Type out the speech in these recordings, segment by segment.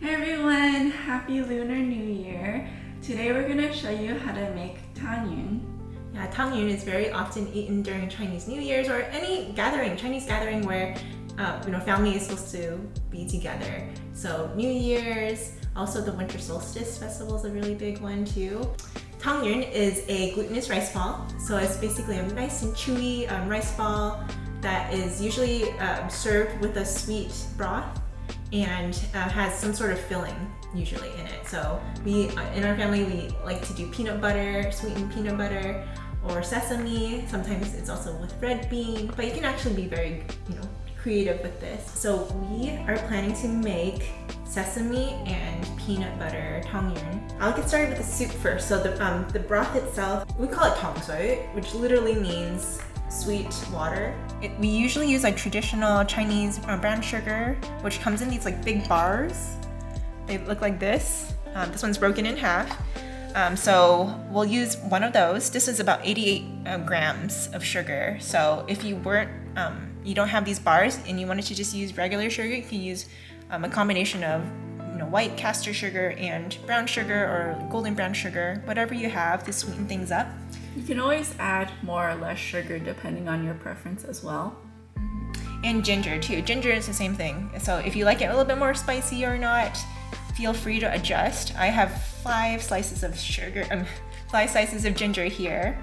Hey everyone, happy Lunar New Year. Today we're going to show you how to make Tangyuan. Yeah, Tangyuan is very often eaten during Chinese New Year's or any gathering, Chinese gathering where family is supposed to be together. So New Year's, also the Winter Solstice Festival is a really big one too. Tangyuan is a glutinous rice ball. So it's basically a nice and chewy rice ball that is usually served with a sweet broth and has some sort of filling usually in it. So we, in our family, we like to do peanut butter, sweetened peanut butter, or sesame. Sometimes it's also with red bean, but you can actually be very, creative with this. So we are planning to make sesame and peanut butter tangyuan. I'll get started with the soup first. So the broth itself, we call it tangsui, which literally means sweet water. We usually use like traditional Chinese brown sugar, which comes in these like big bars. They look like this. This one's broken in half. So we'll use one of those. This is about 88 grams of sugar. So if you you don't have these bars and you wanted to just use regular sugar, you can use a combination of white castor sugar and brown sugar or golden brown sugar, whatever you have to sweeten things up. You can always add more or less sugar depending on your preference as well. And ginger too. Ginger is the same thing. So if you like it a little bit more spicy or not, feel free to adjust. I have 5 slices of ginger here.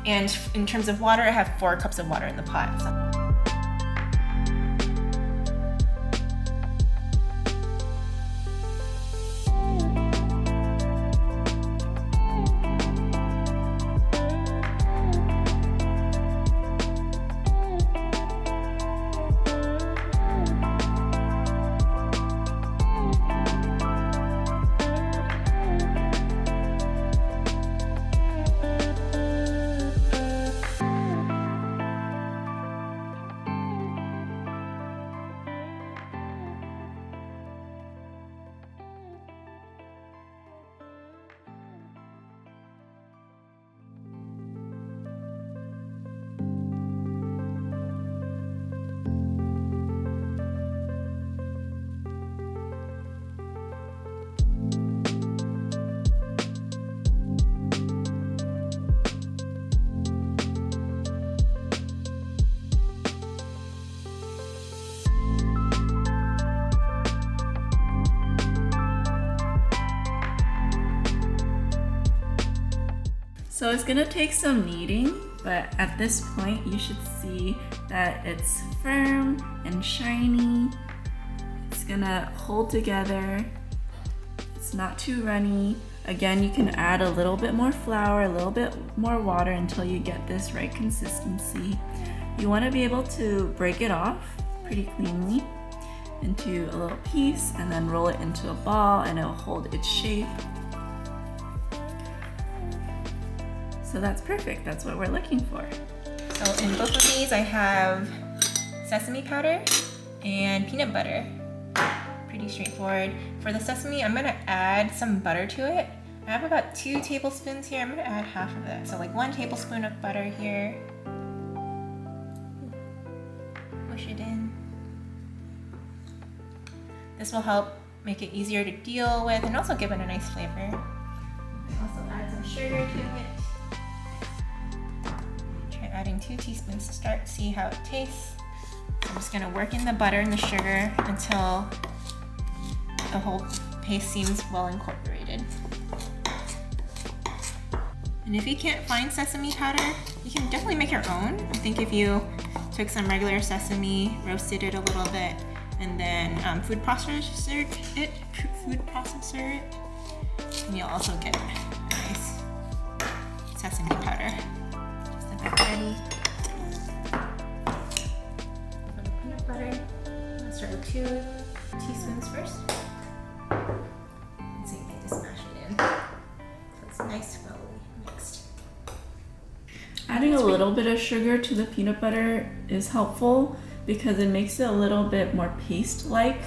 And in terms of water, I have 4 cups of water in the pot. So it's gonna take some kneading, but at this point you should see that it's firm and shiny. It's gonna hold together. It's not too runny. Again, you can add a little bit more flour, a little bit more water until you get this right consistency. You wanna be able to break it off pretty cleanly into a little piece and then roll it into a ball and it'll hold its shape. So that's perfect, that's what we're looking for. So in both of these I have sesame powder and peanut butter. Pretty straightforward. For the sesame, I'm gonna add some butter to it. I have about 2 tablespoons here. I'm gonna add half of it. So like 1 tablespoon of butter here. Push it in. This will help make it easier to deal with and also give it a nice flavor. Also add some sugar to it. Adding 2 teaspoons to start, see how it tastes. So I'm just gonna work in the butter and the sugar until the whole paste seems well incorporated. And if you can't find sesame powder, you can definitely make your own. I think if you took some regular sesame, roasted it a little bit, and then food processor it, and you'll also get nice sesame powder. Ready. For the peanut butter, I'll start with 2 teaspoons first. And same thing, just mash it in. So it's nice, well mixed. Adding a little bit of sugar to the peanut butter is helpful because it makes it a little bit more paste-like,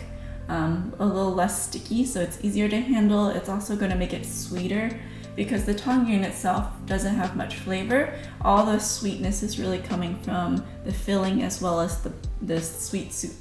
a little less sticky, so it's easier to handle. It's also going to make it sweeter because the tangyuan itself doesn't have much flavor. All the sweetness is really coming from the filling as well as the sweet soup.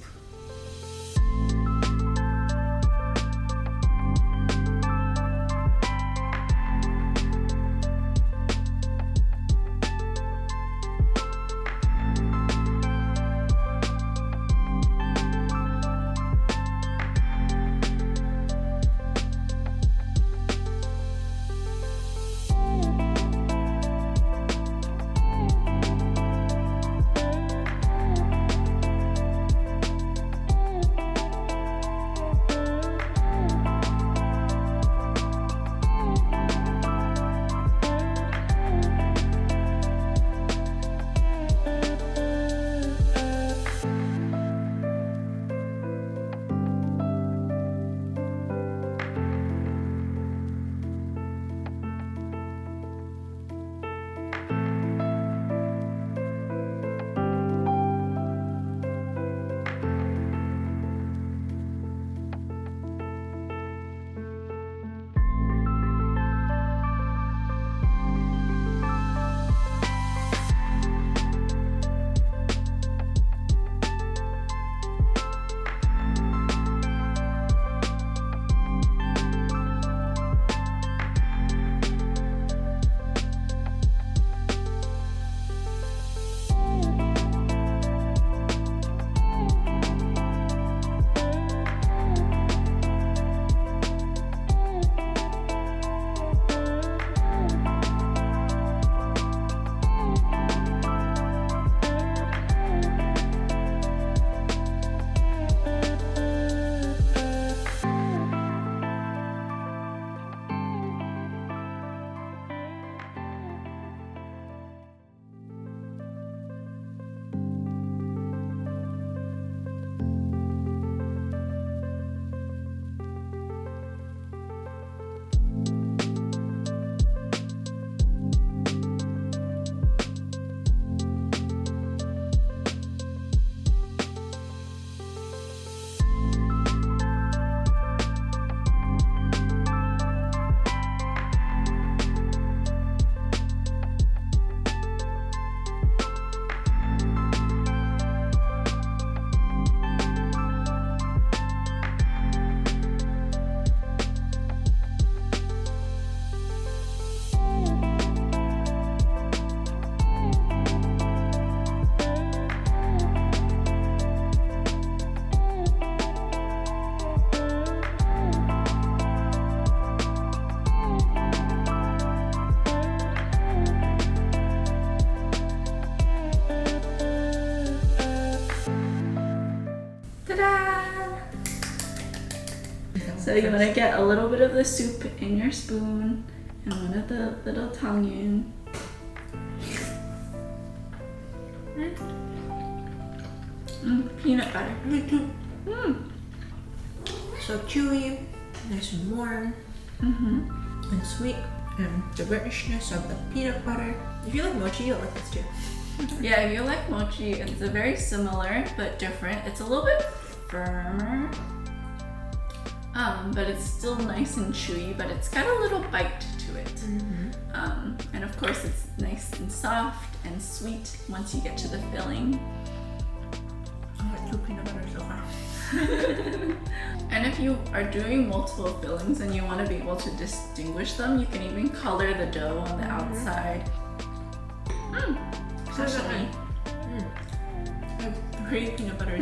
So you want to get a little bit of the soup in your spoon and one of the little Tangyuan. Peanut butter. Me too. So chewy, nice and warm, and sweet, and the richness of the peanut butter. If you like mochi, you'll like this too. Yeah, if you like mochi, it's a very similar but different. It's a little bit firmer, but it's still nice and chewy, but it's got a little bite to it. And of course it's nice and soft and sweet once you get to the filling. I like 2 peanut butter so far. And if you are doing multiple fillings and you want to be able to distinguish them, you can even color the dough on the outside. Sesame. I crave peanut butter.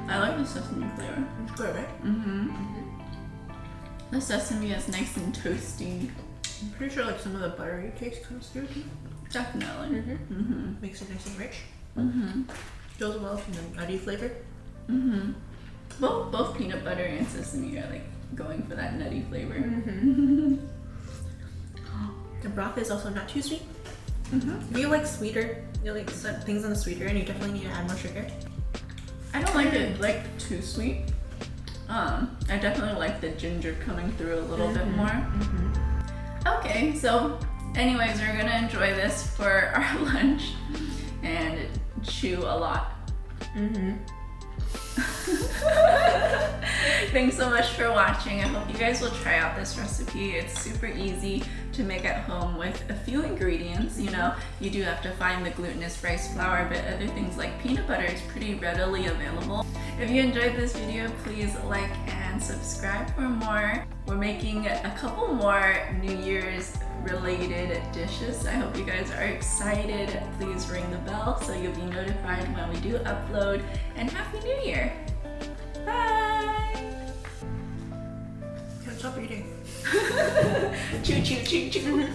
I like the sesame flavor. It's good, right? The sesame is nice and toasty. I'm pretty sure like some of the buttery taste comes through too. Definitely. Makes it nice and rich. Goes well from the nutty flavor. Both peanut butter and sesame are like going for that nutty flavor. The broth is also not too sweet. If you like sweeter, you like things on the sweeter, and you definitely need to add more sugar. I don't like it like too sweet. I definitely like the ginger coming through a little bit more. Okay, so anyways, we're gonna enjoy this for our lunch and chew a lot. Thanks so much for watching. I hope you guys will try out this recipe. It's super easy to make at home with a few ingredients. You know, you do have to find the glutinous rice flour, but other things like peanut butter is pretty readily available. If you enjoyed this video, please like and subscribe for more. We're making a couple more New Year's related dishes. I hope you guys are excited. Please ring the bell so you'll be notified when we do upload, and Happy New Year! Bye! Can't stop eating. Choo choo choo choo.